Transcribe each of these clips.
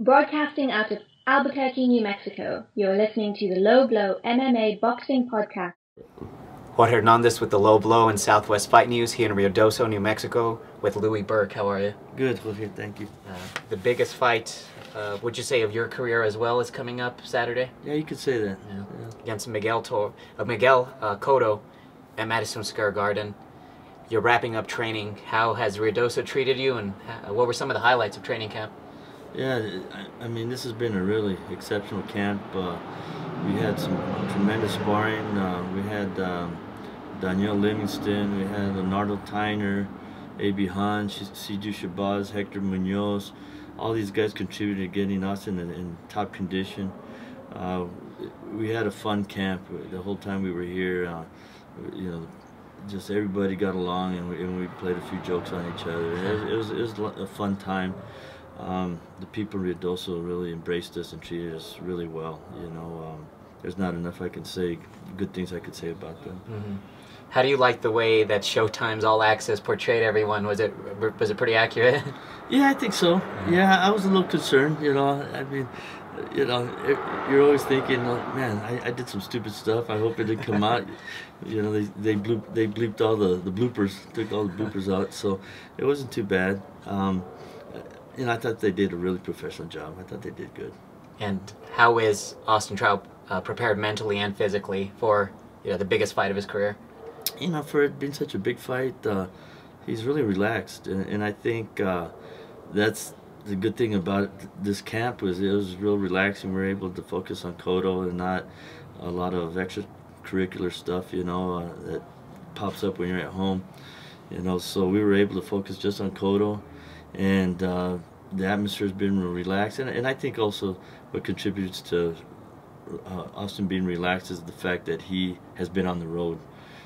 Broadcasting out of Albuquerque, New Mexico, you're listening to the Low Blow MMA Boxing Podcast. Juan Hernandez with the Low Blow and Southwest Fight News here in Ruidoso, New Mexico with Louie Burke. How are you? Good, Jorge, thank you. The biggest fight, would you say, of your career as well is coming up Saturday? Yeah, you could say that. Yeah. Against Miguel Cotto at Madison Square Garden. You're wrapping up training. How has Ruidoso treated you, and what were some of the highlights of training camp? Yeah, I mean, this has been a really exceptional camp. We had some tremendous sparring. We had Daniel Livingston, we had Leonardo Tyner, A.B. Hahn, Siju Shabazz, Hector Munoz. All these guys contributed to getting us in top condition. We had a fun camp the whole time we were here. You know, just everybody got along, and we played a few jokes on each other. It was a fun time. The people in Ruidoso really embraced us and treated us really well. You know, there's not enough I can say, good things I could say about them. Mm-hmm. How do you like the way that Showtime's All Access portrayed everyone? Was it pretty accurate? Yeah, I think so. Yeah, I was a little concerned. You know, I mean, you know, you're always thinking, oh, man, I did some stupid stuff. I hope it didn't come out. You know, they bleeped all the bloopers, took all the bloopers out, so it wasn't too bad. You know, I thought they did a really professional job. I thought they did good. And how is Austin Trout prepared mentally and physically for the biggest fight of his career? You know, for it being such a big fight, he's really relaxed, and I think that's the good thing about this camp was it was real relaxing. We were able to focus on Cotto and not a lot of extracurricular stuff, you know, that pops up when you're at home. You know, so we were able to focus just on Cotto, and the atmosphere's been relaxed. And I think also what contributes to Austin being relaxed is the fact that he has been on the road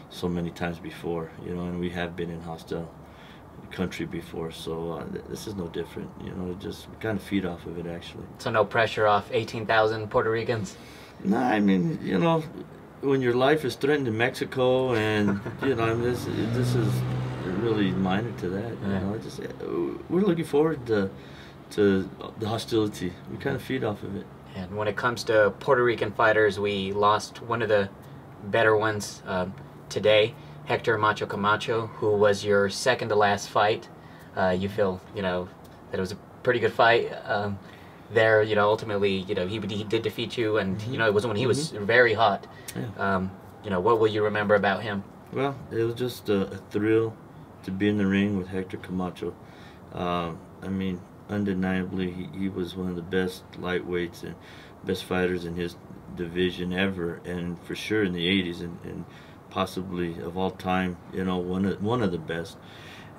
so many times before, you know, and we have been in hostile country before, so this is no different, you know. Just we kind of feed off of it, actually. So no pressure off 18,000 Puerto Ricans? No, I mean, you know, when your life is threatened in Mexico, and you know, I mean, this is really minor to that. You know, just we're looking forward to the hostility. We kind of feed off of it. And when it comes to Puerto Rican fighters, we lost one of the better ones today, Hector Camacho, who was your second to last fight. You feel, you know, that it was a pretty good fight. There, you know, ultimately, you know, he did defeat you, and you know, it was when he was very hot. Yeah. You know, what will you remember about him? Well, it was just a thrill to be in the ring with Hector Camacho. I mean, undeniably, he was one of the best lightweights and best fighters in his division ever, and for sure in the 80s, and possibly of all time, you know, one of the best.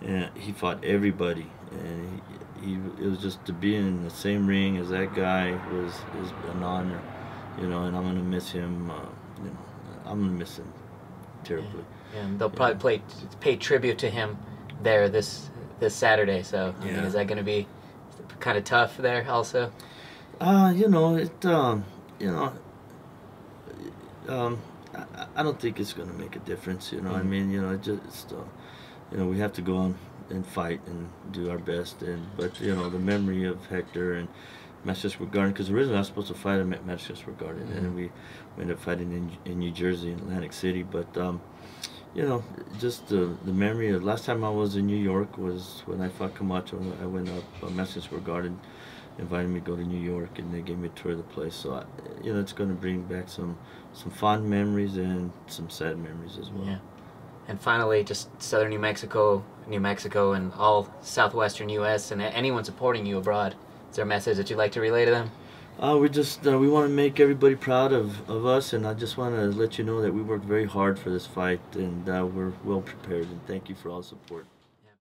And he fought everybody, and it was just to be in the same ring as that guy is an honor, you know. And I'm gonna miss him. You know, I'm gonna miss him terribly. Yeah. And they'll probably pay tribute to him there this Saturday. So I mean, is that gonna be kind of tough there also? You know, I don't think it's going to make a difference, you know. I mean, you know, just you know, we have to go on and fight and do our best. But you know, the memory of Hector and Madison Square Garden, because originally I was supposed to fight him at Madison Square Garden, and we ended up fighting in New Jersey, in Atlantic City. But you know, just the memory of last time I was in New York was when I fought Camacho. I went up Madison Square Garden, invited me to go to New York, and they gave me a tour of the place. So you know, it's going to bring back some fond memories and some sad memories as well. Yeah. And finally, just southern New Mexico, and all southwestern U.S. and anyone supporting you abroad. Is there a message that you'd like to relay to them? We want to make everybody proud of us, and I just want to let you know that we worked very hard for this fight, and we're well prepared. And thank you for all the support.